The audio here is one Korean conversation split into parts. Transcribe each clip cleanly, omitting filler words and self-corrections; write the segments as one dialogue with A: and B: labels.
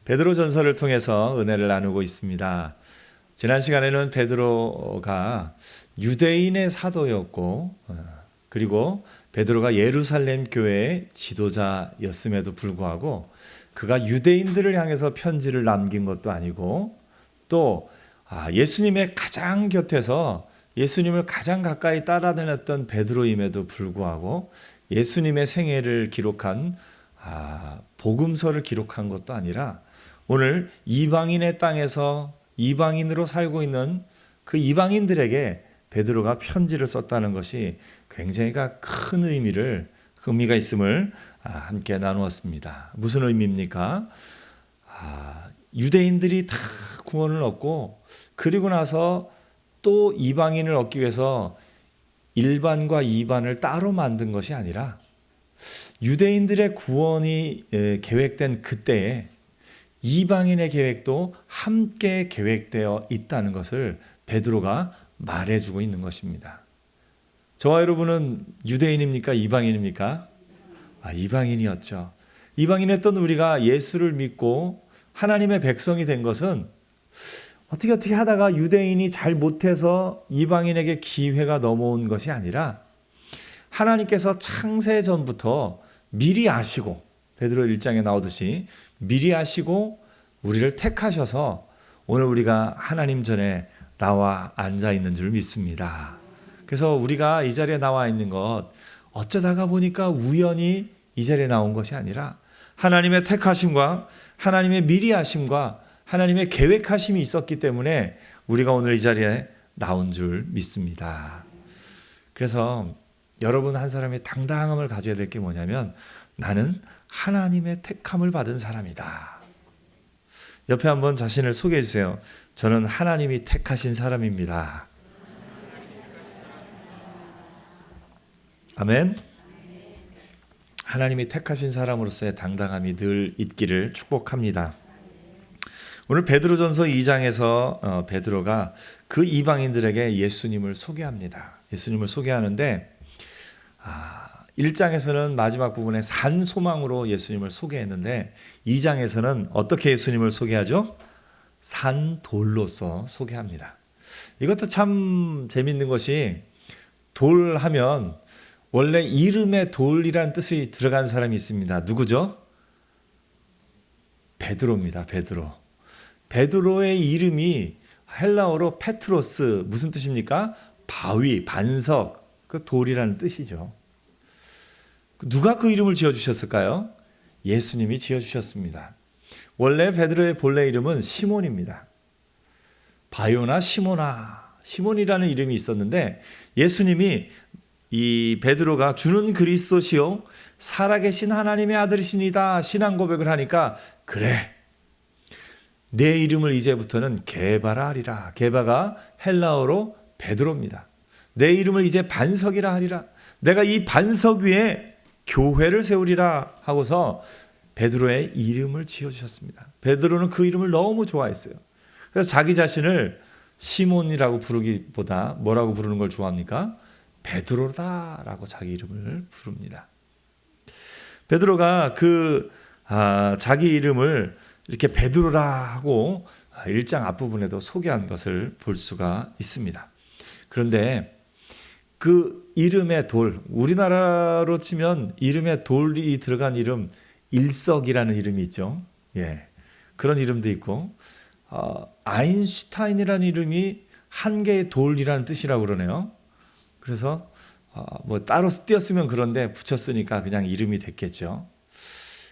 A: 베드로 전서를 통해서 은혜를 나누고 있습니다. 지난 시간에는 베드로가 유대인의 사도였고, 그리고 베드로가 예루살렘 교회의 지도자였음에도 불구하고 그가 유대인들을 향해서 편지를 남긴 것도 아니고, 또 예수님의 가장 곁에서 예수님을 가장 가까이 따라다녔던 베드로임에도 불구하고 예수님의 생애를 기록한 복음서를 기록한 것도 아니라 오늘 이방인의 땅에서 이방인으로 살고 있는 그 이방인들에게 베드로가 편지를 썼다는 것이 굉장히 큰 의미가 있음을 함께 나누었습니다. 무슨 의미입니까? 유대인들이 다 구원을 얻고 그리고 나서 또 이방인을 얻기 위해서 일반과 이반을 따로 만든 것이 아니라 유대인들의 구원이 계획된 그때에 이방인의 계획도 함께 계획되어 있다는 것을 베드로가 말해주고 있는 것입니다. 저와 여러분은 유대인입니까? 이방인입니까? 이방인이었죠. 이방인이었던 우리가 예수를 믿고 하나님의 백성이 된 것은 어떻게 하다가 유대인이 잘 못해서 이방인에게 기회가 넘어온 것이 아니라 하나님께서 창세 전부터 미리 아시고, 베드로 1장에 나오듯이 미리 아시고 우리를 택하셔서 오늘 우리가 하나님 전에 나와 앉아 있는 줄 믿습니다. 그래서 우리가 이 자리에 나와 있는 것 어쩌다가 보니까 우연히 이 자리에 나온 것이 아니라 하나님의 택하심과 하나님의 미리 하심과 하나님의 계획하심이 있었기 때문에 우리가 오늘 이 자리에 나온 줄 믿습니다. 그래서 여러분 한 사람이 당당함을 가져야 될 게 뭐냐면, 나는 하나님의 택함을 받은 사람이다. 옆에 한번 자신을 소개해 주세요. 저는 하나님이 택하신 사람입니다. 아멘. 하나님이 택하신 사람으로서의 당당함이 늘 있기를 축복합니다. 오늘 베드로전서 2장에서 베드로가 그 이방인들에게 예수님을 소개합니다. 예수님을 소개하는데 1장에서는 마지막 부분에 산소망으로 예수님을 소개했는데 2장에서는 어떻게 예수님을 소개하죠? 산돌로서 소개합니다. 이것도 참 재밌는 것이, 돌 하면 원래 이름에 돌이라는 뜻이 들어간 사람이 있습니다. 누구죠? 베드로입니다. 베드로. 베드로의 이름이 헬라어로 페트로스, 무슨 뜻입니까? 바위, 반석, 그 돌이라는 뜻이죠. 누가 그 이름을 지어주셨을까요? 예수님이 지어주셨습니다. 원래 베드로의 본래 이름은 시몬입니다. 바요나 시몬이라는 이름이 있었는데 예수님이 이 베드로가 주는 그리스도시요 살아계신 하나님의 아들이시니다 신앙 고백을 하니까, 그래, 내 이름을 이제부터는 게바라 하리라. 게바가 헬라어로 베드로입니다. 내 이름을 이제 반석이라 하리라. 내가 이 반석 위에 교회를 세우리라 하고서 베드로의 이름을 지어주셨습니다. 베드로는 그 이름을 너무 좋아했어요. 그래서 자기 자신을 시몬이라고 부르기보다 뭐라고 부르는 걸 좋아합니까? 베드로다라고 자기 이름을 부릅니다. 베드로가 자기 이름을 이렇게 베드로라 하고 1장 앞부분에도 소개한 것을 볼 수가 있습니다. 그런데 그 이름의 돌, 우리나라로 치면 이름에 돌이 들어간 이름, 일석이라는 이름이 있죠. 그런 이름도 있고, 아인슈타인이라는 이름이 한 개의 돌이라는 뜻이라고 그러네요. 그래서 뭐 따로 띄었으면 그런데 붙였으니까 그냥 이름이 됐겠죠.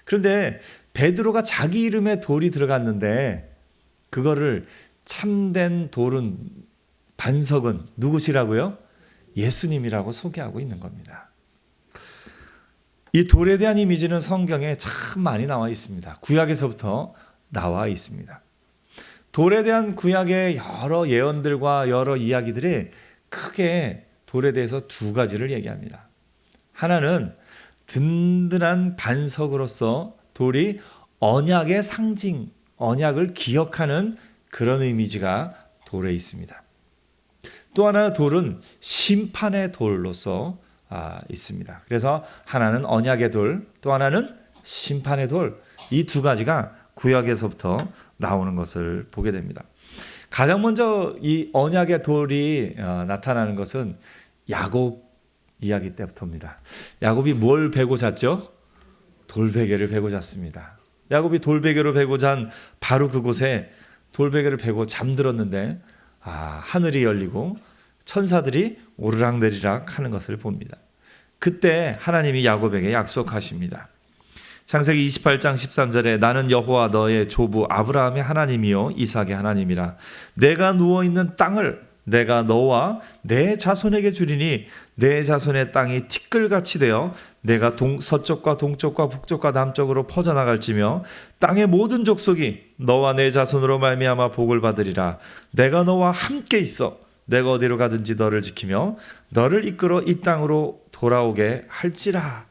A: 그런데 베드로가 자기 이름에 돌이 들어갔는데 그거를 참된 돌은, 반석은 누구시라고요? 예수님이라고 소개하고 있는 겁니다. 이 돌에 대한 이미지는 성경에 참 많이 나와 있습니다. 구약에서부터 나와 있습니다. 돌에 대한 구약의 여러 예언들과 여러 이야기들이 크게 돌에 대해서 두 가지를 얘기합니다. 하나는 든든한 반석으로서 돌이 언약의 상징, 언약을 기억하는 그런 이미지가 돌에 있습니다. 또 하나 돌은 심판의 돌로서 있습니다. 그래서 하나는 언약의 돌, 또 하나는 심판의 돌, 이 두 가지가 구약에서부터 나오는 것을 보게 됩니다. 가장 먼저 이 언약의 돌이 나타나는 것은 야곱 이야기 때부터입니다. 야곱이 뭘 베고 잤죠? 돌베개를 베고 잤습니다. 야곱이 돌베개로 베고 잔 바로 그곳에 돌베개를 베고 잠들었는데 하늘이 열리고 천사들이 오르락내리락 하는 것을 봅니다. 그때 하나님이 야곱에게 약속하십니다. 창세기 28장 13절에 나는 여호와 너의 조부 아브라함의 하나님이요 이삭의 하나님이라. 내가 누워있는 땅을 내가 너와 내 자손에게 주리니 내 자손의 땅이 티끌같이 되어 내가 서쪽과 동쪽과 북쪽과 남쪽으로 퍼져나갈지며 땅의 모든 족속이 너와 내 자손으로 말미암아 복을 받으리라. 내가 너와 함께 있어 내가 어디로 가든지 너를 지키며 너를 이끌어 이 땅으로 돌아오게 할지라.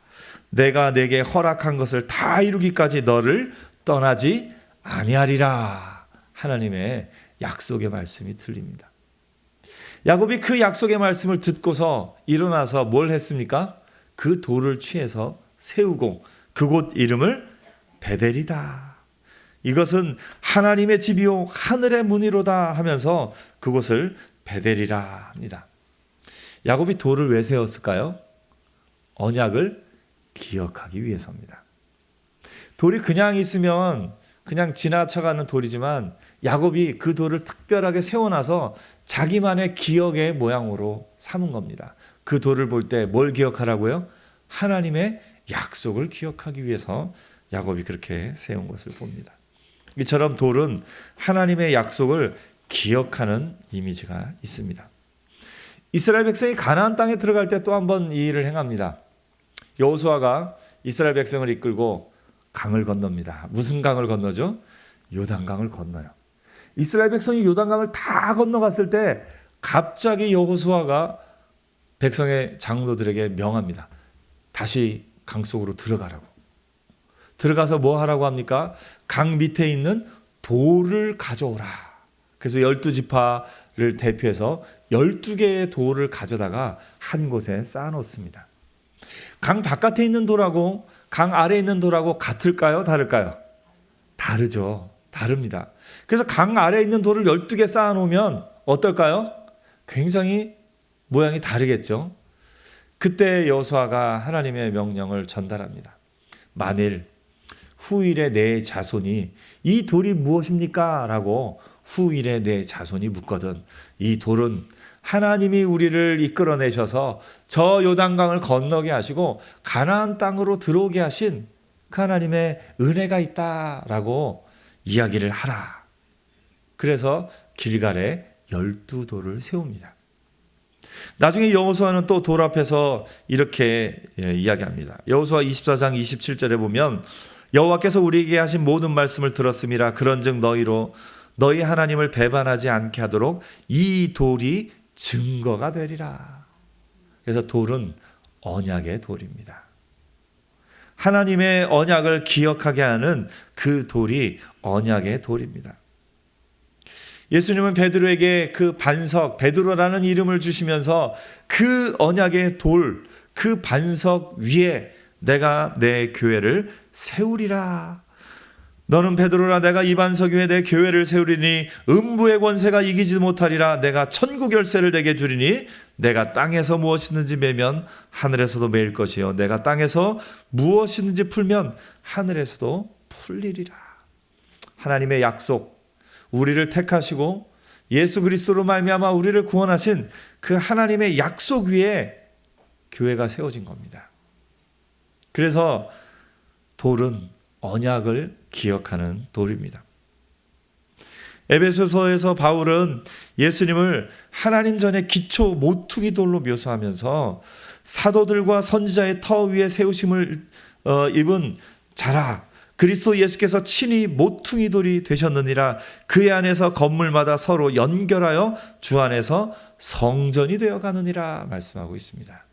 A: 내가 내게 허락한 것을 다 이루기까지 너를 떠나지 아니하리라. 하나님의 약속의 말씀이 들립니다. 야곱이 그 약속의 말씀을 듣고서 일어나서 뭘 했습니까? 그 돌을 취해서 세우고 그곳 이름을 베델이다. 이것은 하나님의 집이요 하늘의 문이로다 하면서 그곳을 베델이라 합니다. 야곱이 돌을 왜 세웠을까요? 언약을 기억하기 위해서입니다. 돌이 그냥 있으면 그냥 지나쳐가는 돌이지만 야곱이 그 돌을 특별하게 세워놔서 자기만의 기억의 모양으로 삼은 겁니다. 그 돌을 볼 때 뭘 기억하라고요? 하나님의 약속을 기억하기 위해서 야곱이 그렇게 세운 것을 봅니다. 이처럼 돌은 하나님의 약속을 기억하는 이미지가 있습니다. 이스라엘 백성이 가나안 땅에 들어갈 때 또 한 번 이 일을 행합니다. 여호수아가 이스라엘 백성을 이끌고 강을 건넙니다. 무슨 강을 건너죠? 요단강을 건너요. 이스라엘 백성이 요단강을 다 건너갔을 때 갑자기 여호수아가 백성의 장로들에게 명합니다. 다시 강 속으로 들어가라고. 들어가서 뭐 하라고 합니까? 강 밑에 있는 돌을 가져오라. 그래서 12지파를 대표해서 12개의 돌을 가져다가 한 곳에 쌓아놓습니다. 강 바깥에 있는 돌하고 강 아래에 있는 돌하고 같을까요? 다를까요? 다르죠. 다릅니다. 그래서 강 아래에 있는 돌을 12개 쌓아놓으면 어떨까요? 굉장히 모양이 다르겠죠. 그때 여호수아가 하나님의 명령을 전달합니다. 만일 후일에 내 자손이 이 돌이 무엇입니까? 라고 후일에 내 자손이 묻거든 이 돌은 하나님이 우리를 이끌어내셔서 저 요단강을 건너게 하시고 가나안 땅으로 들어오게 하신 그 하나님의 은혜가 있다라고 이야기를 하라. 그래서 길갈에 12돌을 세웁니다. 나중에 여호수아는 또 돌 앞에서 이렇게 이야기합니다. 여호수아 24장 27절에 보면 여호와께서 우리에게 하신 모든 말씀을 들었음이라. 그런즉 너희 하나님을 배반하지 않게 하도록 이 돌이 증거가 되리라. 그래서 돌은 언약의 돌입니다. 하나님의 언약을 기억하게 하는 그 돌이 언약의 돌입니다. 예수님은 베드로에게 그 반석, 베드로라는 이름을 주시면서 그 언약의 돌, 그 반석 위에 내가 내 교회를 세우리라. 너는 베드로라. 내가 이 반석 위에 내 교회를 세우리니 음부의 권세가 이기지 못하리라. 내가 천국 열쇠를 내게 주리니 내가 땅에서 무엇이든지 매면 하늘에서도 매일 것이요 내가 땅에서 무엇이든지 풀면 하늘에서도 풀리리라. 하나님의 약속, 우리를 택하시고 예수 그리스도로 말미암아 우리를 구원하신 그 하나님의 약속 위에 교회가 세워진 겁니다. 그래서 돌은 언약을 기억하는 돌입니다. 에베소서에서 바울은 예수님을 하나님 전에 기초 모퉁이 돌로 묘사하면서 사도들과 선지자의 터 위에 세우심을 입은 자라. 그리스도 예수께서 친히 모퉁이 돌이 되셨느니라. 그의 안에서 건물마다 서로 연결하여 주 안에서 성전이 되어 가느니라 말씀하고 있습니다.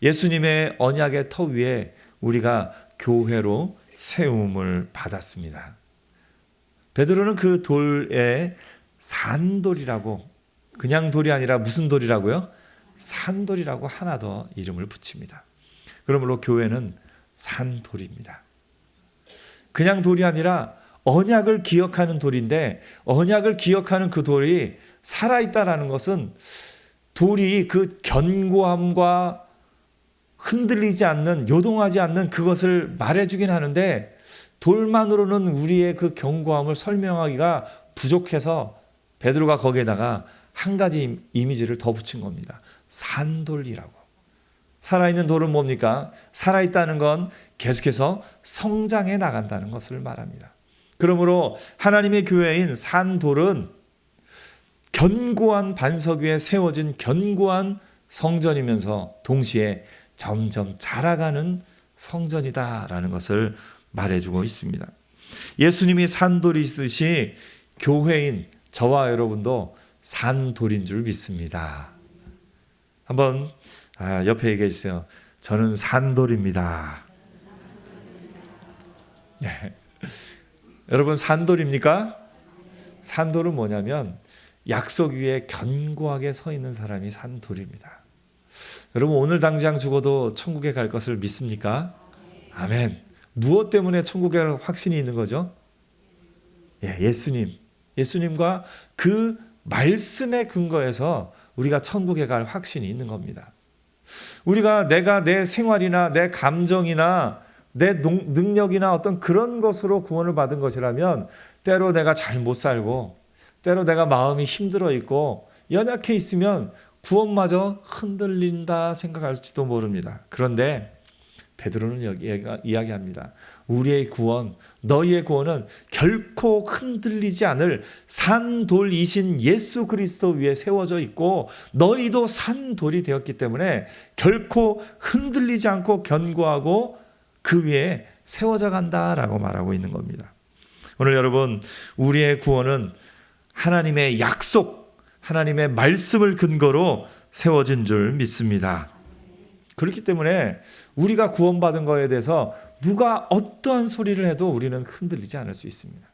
A: 예수님의 언약의 터 위에 우리가 교회로 세움을 받았습니다. 베드로는 그 돌에 산돌이라고, 그냥 돌이 아니라 무슨 돌이라고요? 산돌이라고 하나 더 이름을 붙입니다. 그러므로 교회는 산돌입니다. 그냥 돌이 아니라 언약을 기억하는 돌인데, 언약을 기억하는 그 돌이 살아있다라는 것은 돌이 그 견고함과 흔들리지 않는, 요동하지 않는 그것을 말해주긴 하는데, 돌만으로는 우리의 그 견고함을 설명하기가 부족해서 베드로가 거기에다가 한 가지 이미지를 더 붙인 겁니다. 산돌이라고. 살아있는 돌은 뭡니까? 살아있다는 건 계속해서 성장해 나간다는 것을 말합니다. 그러므로 하나님의 교회인 산돌은 견고한 반석 위에 세워진 견고한 성전이면서 동시에 점점 자라가는 성전이다라는 것을 말해주고 있습니다. 예수님이 산돌이시듯이 교회인 저와 여러분도 산돌인 줄 믿습니다. 한번 옆에 얘기해 주세요. 저는 산돌입니다. 네. 여러분 산돌입니까? 산돌은 뭐냐면 약속 위에 견고하게 서 있는 사람이 산돌입니다. 여러분 오늘 당장 죽어도 천국에 갈 것을 믿습니까? 아멘. 무엇 때문에 천국에 갈 확신이 있는 거죠? 예수님과 그 말씀에 근거해서 우리가 천국에 갈 확신이 있는 겁니다. 우리가 내가 내 생활이나 내 감정이나 내 능력이나 어떤 그런 것으로 구원을 받은 것이라면 때로 내가 잘 못 살고 때로 내가 마음이 힘들어 있고 연약해 있으면 구원마저 흔들린다 생각할지도 모릅니다. 그런데 베드로는 여기 이야기합니다. 우리의 구원, 너희의 구원은 결코 흔들리지 않을 산돌이신 예수 그리스도 위에 세워져 있고 너희도 산돌이 되었기 때문에 결코 흔들리지 않고 견고하고 그 위에 세워져 간다라고 말하고 있는 겁니다. 오늘 여러분, 우리의 구원은 하나님의 약속, 하나님의 말씀을 근거로 세워진 줄 믿습니다. 그렇기 때문에 우리가 구원받은 거에 대해서 누가 어떠한 소리를 해도 우리는 흔들리지 않을 수 있습니다.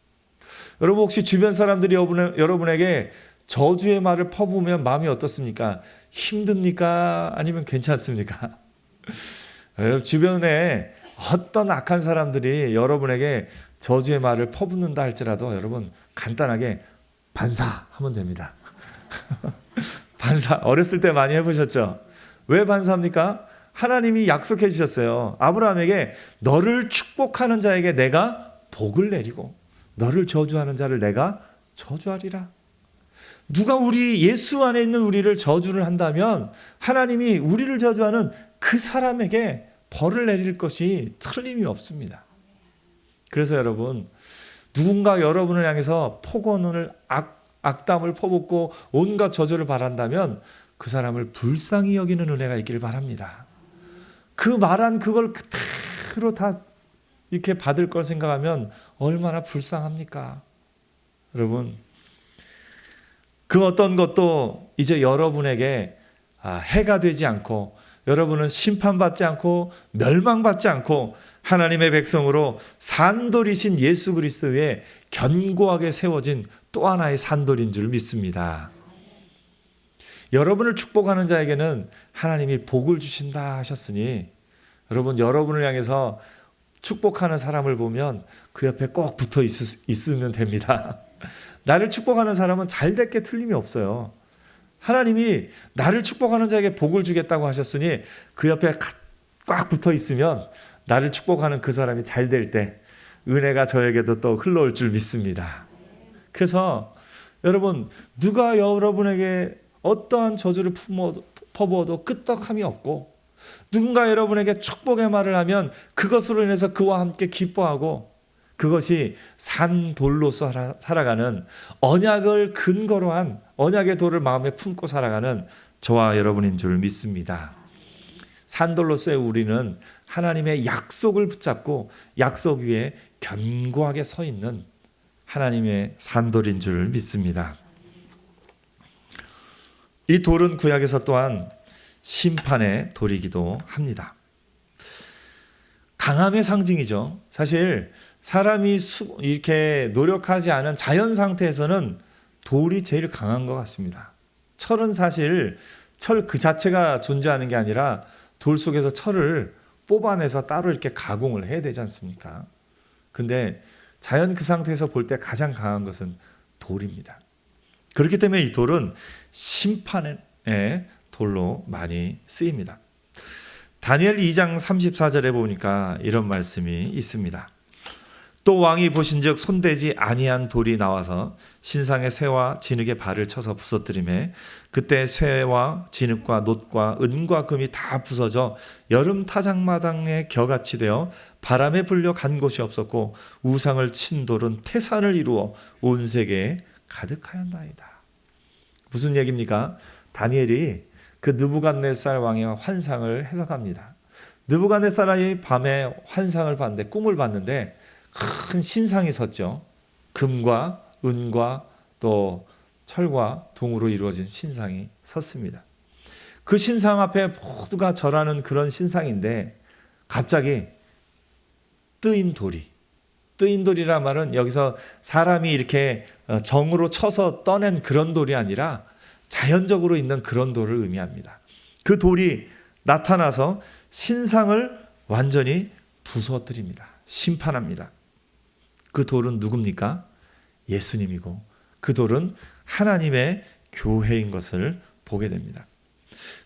A: 여러분 혹시 주변 사람들이 여러분에게 저주의 말을 퍼부으면 마음이 어떻습니까? 힘듭니까? 아니면 괜찮습니까? 여러분 주변에 어떤 악한 사람들이 여러분에게 저주의 말을 퍼붓는다 할지라도 여러분 간단하게 반사하면 됩니다. 반사 어렸을 때 많이 해보셨죠? 왜 반사합니까? 하나님이 약속해 주셨어요. 아브라함에게 너를 축복하는 자에게 내가 복을 내리고 너를 저주하는 자를 내가 저주하리라. 누가 우리 예수 안에 있는 우리를 저주를 한다면 하나님이 우리를 저주하는 그 사람에게 벌을 내릴 것이 틀림이 없습니다. 그래서 여러분 누군가 여러분을 향해서 폭언을 악담을 퍼붓고 온갖 저주를 바란다면 그 사람을 불쌍히 여기는 은혜가 있기를 바랍니다. 그 말한 그걸 그대로 다 이렇게 받을 걸 생각하면 얼마나 불쌍합니까? 여러분 그 어떤 것도 이제 여러분에게 해가 되지 않고 여러분은 심판받지 않고 멸망받지 않고 하나님의 백성으로 산돌이신 예수 그리스도에 견고하게 세워진 또 하나의 산돌인 줄 믿습니다. 여러분을 축복하는 자에게는 하나님이 복을 주신다 하셨으니 여러분 여러분을 향해서 축복하는 사람을 보면 그 옆에 꼭 붙어 있으면 됩니다. 나를 축복하는 사람은 잘 될 게 틀림이 없어요. 하나님이 나를 축복하는 자에게 복을 주겠다고 하셨으니 그 옆에 꽉 붙어 있으면 나를 축복하는 그 사람이 잘 될 때 은혜가 저에게도 또 흘러올 줄 믿습니다. 그래서 여러분 누가 여러분에게 어떠한 저주를 퍼부어도 끄떡함이 없고 누군가 여러분에게 축복의 말을 하면 그것으로 인해서 그와 함께 기뻐하고 그것이 산돌로 살아가는 언약을 근거로 한 언약의 돌을 마음에 품고 살아가는 저와 여러분인 줄 믿습니다. 산돌로서의 우리는 하나님의 약속을 붙잡고 약속 위에 견고하게 서 있는 하나님의 산돌인 줄 믿습니다. 이 돌은 구약에서 또한 심판의 돌이기도 합니다. 강함의 상징이죠. 사실 사람이 이렇게 노력하지 않은 자연 상태에서는 돌이 제일 강한 것 같습니다. 철은 사실 철 그 자체가 존재하는 게 아니라 돌 속에서 철을 뽑아내서 따로 이렇게 가공을 해야 되지 않습니까? 근데 자연 그 상태에서 볼 때 가장 강한 것은 돌입니다. 그렇기 때문에 이 돌은 심판의 돌로 많이 쓰입니다. 다니엘 2장 34절에 보니까 이런 말씀이 있습니다. 또 왕이 보신즉 손대지 아니한 돌이 나와서 신상의 쇠와 진흙의 발을 쳐서 부서뜨리매 그때 쇠와 진흙과 놋과 은과 금이 다 부서져 여름 타작마당에 겨같이 되어 바람에 불려 간 곳이 없었고 우상을 친 돌은 태산을 이루어 온 세계에 가득하였나이다. 무슨 얘기입니까? 다니엘이 그 느부갓네살 왕의 환상을 해석합니다. 느부갓네살이 밤에 환상을 봤는데, 꿈을 봤는데 큰 신상이 섰죠. 금과 은과 또 철과 동으로 이루어진 신상이 섰습니다. 그 신상 앞에 모두가 절하는 그런 신상인데 갑자기 뜨인 돌이란 말은 여기서 사람이 이렇게 정으로 쳐서 떠낸 그런 돌이 아니라 자연적으로 있는 그런 돌을 의미합니다. 그 돌이 나타나서 신상을 완전히 부서뜨립니다. 심판합니다. 그 돌은 누굽니까? 예수님이고 그 돌은 하나님의 교회인 것을 보게 됩니다.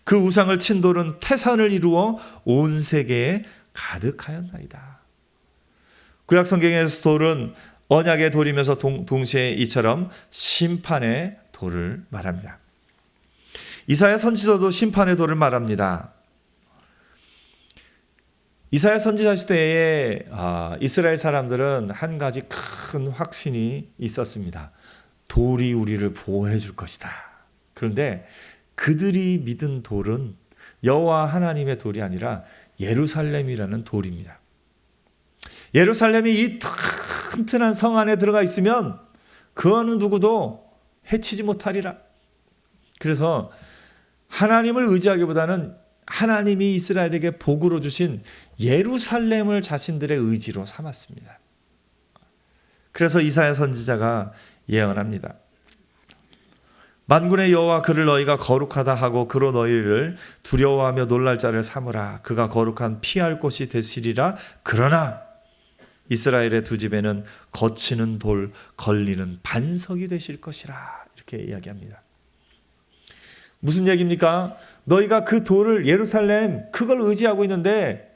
A: 그 우상을 친 돌은 태산을 이루어 온 세계에 가득하였나이다. 구약 성경에서 돌은 언약의 돌이면서 동시에 이처럼 심판의 돌을 말합니다. 이사야 선지자도 심판의 돌을 말합니다. 이사야 선지자 시대에 이스라엘 사람들은 한 가지 큰 확신이 있었습니다. 돌이 우리를 보호해 줄 것이다. 그런데 그들이 믿은 돌은 여호와 하나님의 돌이 아니라 예루살렘이라는 돌입니다. 예루살렘이 이 튼튼한 성 안에 들어가 있으면 그 어느 누구도 해치지 못하리라. 그래서 하나님을 의지하기보다는 하나님이 이스라엘에게 복으로 주신 예루살렘을 자신들의 의지로 삼았습니다. 그래서 이사야 선지자가 예언합니다. 만군의 여호와 그를 너희가 거룩하다 하고 그로 너희를 두려워하며 놀랄 자를 삼으라. 그가 거룩한 피할 곳이 되시리라. 그러나 이스라엘의 두 집에는 거치는 돌, 걸리는 반석이 되실 것이라. 이렇게 이야기합니다. 무슨 얘기입니까? 너희가 그 돌을, 예루살렘, 그걸 의지하고 있는데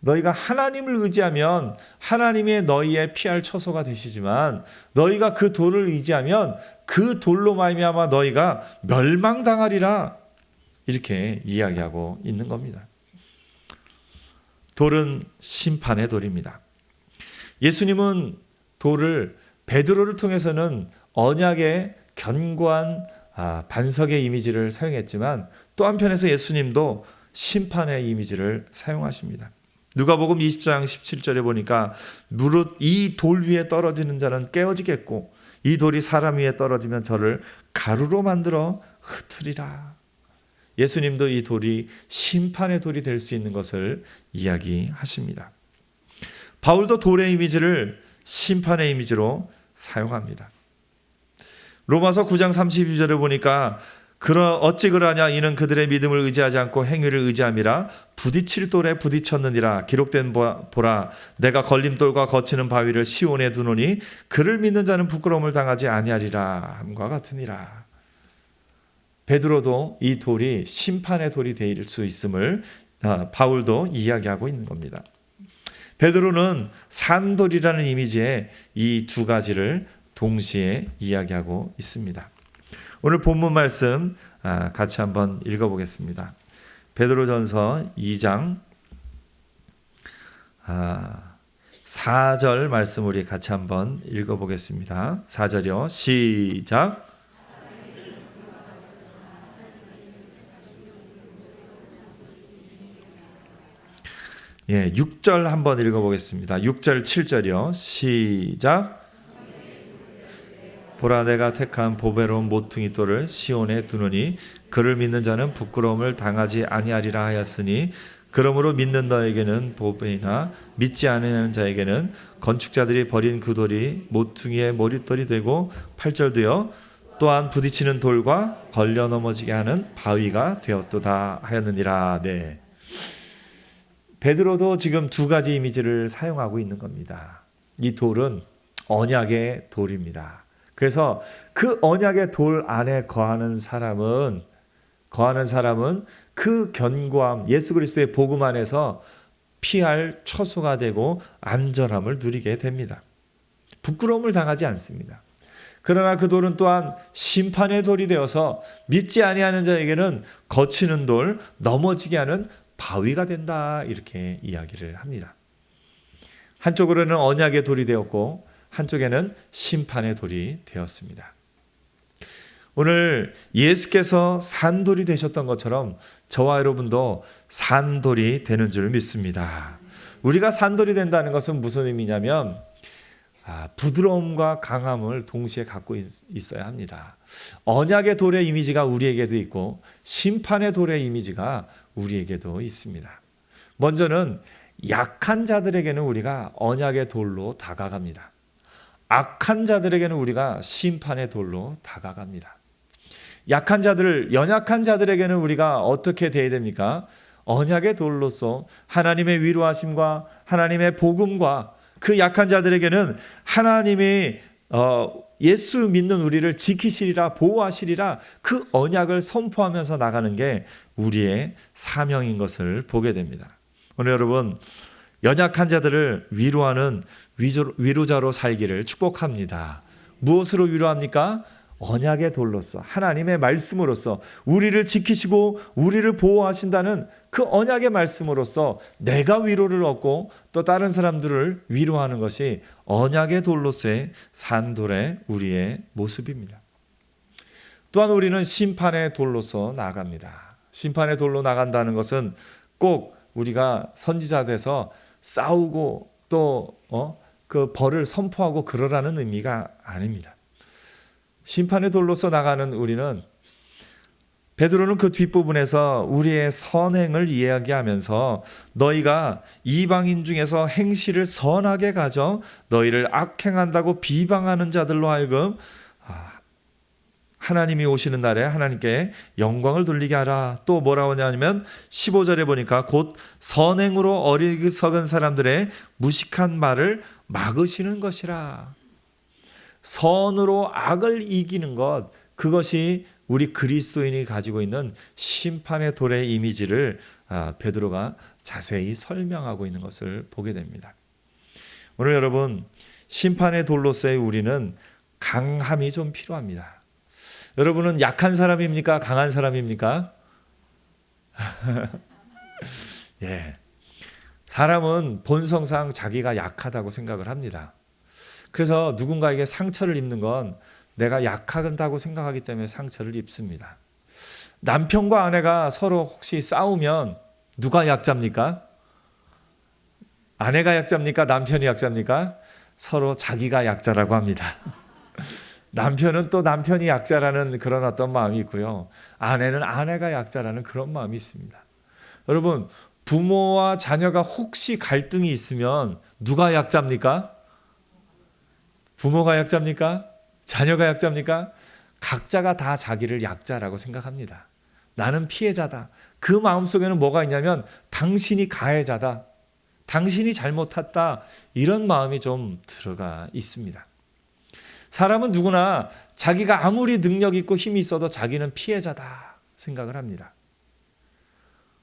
A: 너희가 하나님을 의지하면 하나님의 너희의 피할 처소가 되시지만 너희가 그 돌을 의지하면 그 돌로 말미암아 너희가 멸망당하리라. 이렇게 이야기하고 있는 겁니다. 돌은 심판의 돌입니다. 예수님은 돌을 베드로를 통해서는 언약의 견고한 반석의 이미지를 사용했지만 또 한편에서 예수님도 심판의 이미지를 사용하십니다. 누가복음 20장 17절에 보니까 무릇 이 돌 위에 떨어지는 자는 깨어지겠고 이 돌이 사람 위에 떨어지면 저를 가루로 만들어 흩으리라. 예수님도 이 돌이 심판의 돌이 될 수 있는 것을 이야기하십니다. 바울도 돌의 이미지를 심판의 이미지로 사용합니다. 로마서 9장 32절에 보니까 어찌 그러하냐 이는 그들의 믿음을 의지하지 않고 행위를 의지함이라 부딪힐 돌에 부딪혔느니라. 기록된 보라 내가 걸림돌과 거치는 바위를 시온에 두노니 그를 믿는 자는 부끄러움을 당하지 아니하리라 함과 같으니라. 베드로도 이 돌이 심판의 돌이 될 수 있음을 바울도 이야기하고 있는 겁니다. 베드로는 산돌이라는 이미지의 이 두 가지를 동시에 이야기하고 있습니다. 오늘 본문 말씀 같이 한번 읽어보겠습니다. 베드로전서 2장 4절 말씀 우리 같이 한번 읽어보겠습니다. 4절이요. 시작. 예, 6절 한번 읽어보겠습니다. 6절 7절이요. 시작. 보라 내가 택한 보배로운 모퉁이 돌을 시온에 두노니 그를 믿는 자는 부끄러움을 당하지 아니하리라 하였으니 그러므로 믿는 너에게는 보배이나 믿지 않는 자에게는 건축자들이 버린 그 돌이 모퉁이의 머릿돌이 되고 8절도요. 또한 부딪히는 돌과 걸려 넘어지게 하는 바위가 되었도다 하였느니라. 네. 베드로도 지금 두 가지 이미지를 사용하고 있는 겁니다. 이 돌은 언약의 돌입니다. 그래서 그 언약의 돌 안에 거하는 사람은 그 견고함, 예수 그리스도의 복음 안에서 피할 처소가 되고 안전함을 누리게 됩니다. 부끄러움을 당하지 않습니다. 그러나 그 돌은 또한 심판의 돌이 되어서 믿지 아니하는 자에게는 거치는 돌, 넘어지게 하는 바위가 된다, 이렇게 이야기를 합니다. 한쪽으로는 언약의 돌이 되었고 한쪽에는 심판의 돌이 되었습니다. 오늘 예수께서 산돌이 되셨던 것처럼 저와 여러분도 산돌이 되는 줄 믿습니다. 우리가 산돌이 된다는 것은 무슨 의미냐면 부드러움과 강함을 동시에 갖고 있어야 합니다. 언약의 돌의 이미지가 우리에게도 있고 심판의 돌의 이미지가 우리에게도 있습니다. 먼저는 약한 자들에게는 우리가 언약의 돌로 다가갑니다. 악한 자들에게는 우리가 심판의 돌로 다가갑니다. 약한 자들, 연약한 자들에게는 우리가 어떻게 대해야 됩니까? 언약의 돌로서 하나님의 위로하심과 하나님의 복음과 그 약한 자들에게는 하나님이 예수 믿는 우리를 지키시리라, 보호하시리라, 그 언약을 선포하면서 나가는 게 우리의 사명인 것을 보게 됩니다. 오늘 여러분, 연약한 자들을 위로하는 위로자로 살기를 축복합니다. 무엇으로 위로합니까? 언약의 돌로서, 하나님의 말씀으로서 우리를 지키시고 우리를 보호하신다는 그 언약의 말씀으로서 내가 위로를 얻고 또 다른 사람들을 위로하는 것이 언약의 돌로서의 산돌의 우리의 모습입니다. 또한 우리는 심판의 돌로서 나갑니다. 심판의 돌로 나간다는 것은 꼭 우리가 선지자 돼서 싸우고 또 그 벌을 선포하고 그러라는 의미가 아닙니다. 심판의 돌로서 나가는 우리는, 베드로는 그 뒷부분에서 우리의 선행을 이야기하면서 너희가 이방인 중에서 행실을 선하게 가져 너희를 악행한다고 비방하는 자들로 하여금 하나님이 오시는 날에 하나님께 영광을 돌리게 하라. 또 뭐라고 하냐면 15절에 보니까 곧 선행으로 어리석은 사람들의 무식한 말을 막으시는 것이라. 선으로 악을 이기는 것, 그것이 우리 그리스도인이 가지고 있는 심판의 돌의 이미지를 베드로가 자세히 설명하고 있는 것을 보게 됩니다. 오늘 여러분, 심판의 돌로서의 우리는 강함이 좀 필요합니다. 여러분은 약한 사람입니까? 강한 사람입니까? 예. 사람은 본성상 자기가 약하다고 생각을 합니다. 그래서 누군가에게 상처를 입는 건 내가 약하다고 생각하기 때문에 상처를 입습니다. 남편과 아내가 서로 혹시 싸우면 누가 약자입니까? 아내가 약자입니까? 남편이 약자입니까? 서로 자기가 약자라고 합니다. 남편은 또 남편이 약자라는 그런 어떤 마음이 있고요. 아내는 아내가 약자라는 그런 마음이 있습니다. 여러분, 부모와 자녀가 혹시 갈등이 있으면 누가 약자입니까? 부모가 약자입니까? 자녀가 약자입니까? 각자가 다 자기를 약자라고 생각합니다. 나는 피해자다. 그 마음속에는 뭐가 있냐면 당신이 가해자다. 당신이 잘못했다. 이런 마음이 좀 들어가 있습니다. 사람은 누구나 자기가 아무리 능력 있고 힘이 있어도 자기는 피해자다 생각을 합니다.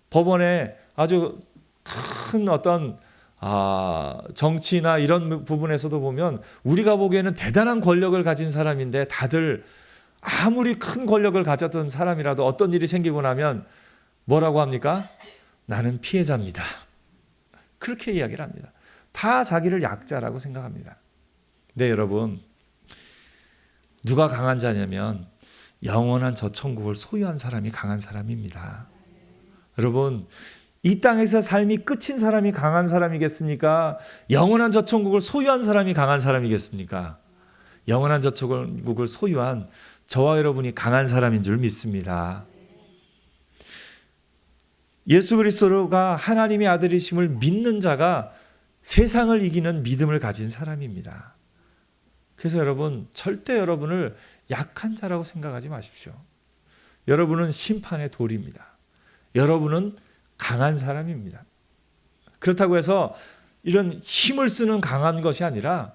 A: 법원에 아주 큰 어떤 정치나 이런 부분에서도 보면 우리가 보기에는 대단한 권력을 가진 사람인데 다들 아무리 큰 권력을 가졌던 사람이라도 어떤 일이 생기고 나면 뭐라고 합니까? 나는 피해자입니다. 그렇게 이야기를 합니다. 다 자기를 약자라고 생각합니다. 네, 여러분. 누가 강한 자냐면 영원한 저 천국을 소유한 사람이 강한 사람입니다. 여러분, 이 땅에서 삶이 끝인 사람이 강한 사람이겠습니까? 영원한 저 천국을 소유한 사람이 강한 사람이겠습니까? 영원한 저 천국을 소유한 저와 여러분이 강한 사람인 줄 믿습니다. 예수 그리스도가 하나님의 아들이심을 믿는 자가 세상을 이기는 믿음을 가진 사람입니다. 그래서 여러분, 절대 여러분을 약한 자라고 생각하지 마십시오. 여러분은 심판의 돌입니다. 여러분은 강한 사람입니다. 그렇다고 해서 이런 힘을 쓰는 강한 것이 아니라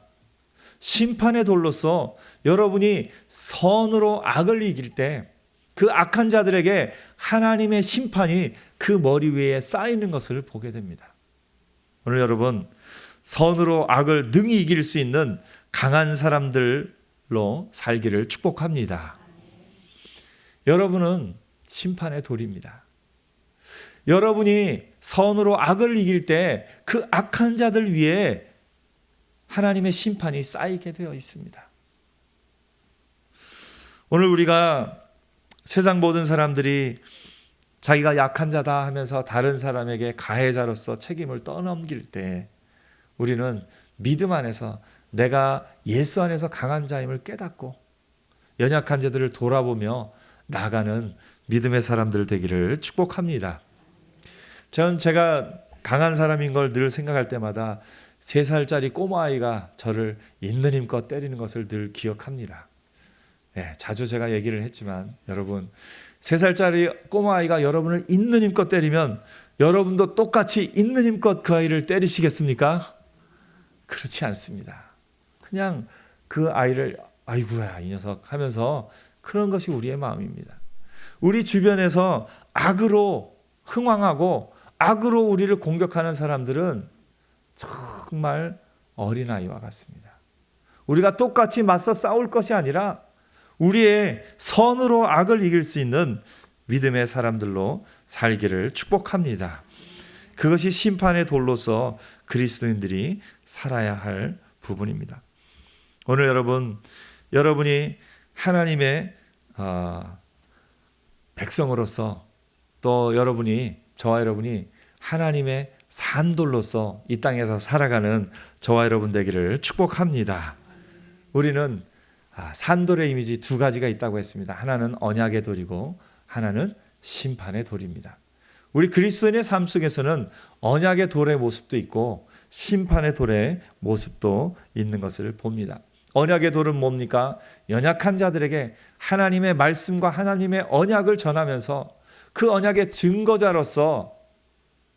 A: 심판의 돌로서 여러분이 선으로 악을 이길 때 그 악한 자들에게 하나님의 심판이 그 머리 위에 쌓이는 것을 보게 됩니다. 오늘 여러분, 선으로 악을 능히 이길 수 있는 강한 사람들로 살기를 축복합니다. 여러분은 심판의 돌입니다. 여러분이 선으로 악을 이길 때 그 악한 자들 위에 하나님의 심판이 쌓이게 되어 있습니다. 오늘 우리가 세상 모든 사람들이 자기가 약한 자다 하면서 다른 사람에게 가해자로서 책임을 떠넘길 때 우리는 믿음 안에서 내가 예수 안에서 강한 자임을 깨닫고 연약한 자들을 돌아보며 나가는 믿음의 사람들 되기를 축복합니다. 저는 제가 강한 사람인 걸 늘 생각할 때마다 3살짜리 꼬마아이가 저를 있는 힘껏 때리는 것을 늘 기억합니다. 네, 자주 제가 얘기를 했지만 여러분, 3살짜리 꼬마아이가 여러분을 있는 힘껏 때리면 여러분도 똑같이 있는 힘껏 그 아이를 때리시겠습니까? 그렇지 않습니다. 그냥 그 아이를 아이고야 이 녀석 하면서 그런 것이 우리의 마음입니다. 우리 주변에서 악으로 흥황하고 악으로 우리를 공격하는 사람들은 정말 어린아이와 같습니다. 우리가 똑같이 맞서 싸울 것이 아니라 우리의 선으로 악을 이길 수 있는 믿음의 사람들로 살기를 축복합니다. 그것이 심판의 돌로서 그리스도인들이 살아야 할 부분입니다. 오늘 여러분이 하나님의 백성으로서 또 저와 여러분이 하나님의 산돌로서 이 땅에서 살아가는 저와 여러분 되기를 축복합니다. 우리는 산돌의 이미지 2가지가 있다고 했습니다. 하나는 언약의 돌이고 하나는 심판의 돌입니다. 우리 그리스도인의 삶 속에서는 언약의 돌의 모습도 있고 심판의 돌의 모습도 있는 것을 봅니다. 언약의 돌은 뭡니까? 연약한 자들에게 하나님의 말씀과 하나님의 언약을 전하면서 그 언약의 증거자로서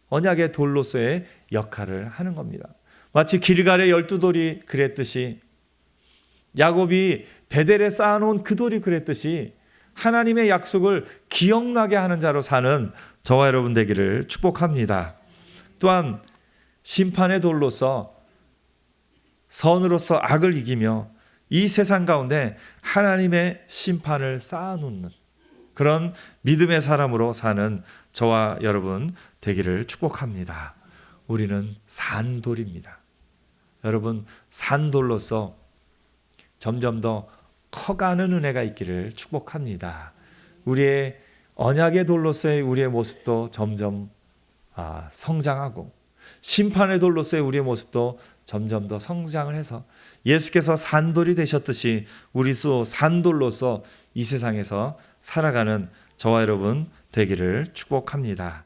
A: 언약의 돌로서의 역할을 하는 겁니다. 마치 길갈의 12돌이 그랬듯이 야곱이 베델에 쌓아놓은 그 돌이 그랬듯이 하나님의 약속을 기억나게 하는 자로 사는 저와 여러분 되기를 축복합니다. 또한 심판의 돌로서 선으로서 악을 이기며 이 세상 가운데 하나님의 심판을 쌓아놓는 그런 믿음의 사람으로 사는 저와 여러분 되기를 축복합니다. 우리는 산돌입니다. 여러분, 산돌로서 점점 더 커가는 은혜가 있기를 축복합니다. 우리의 언약의 돌로서의 우리의 모습도 점점 성장하고 심판의 돌로서의 우리의 모습도 점점 더 성장을 해서 예수께서 산돌이 되셨듯이 우리도 산돌로서 이 세상에서 살아가는 저와 여러분 되기를 축복합니다.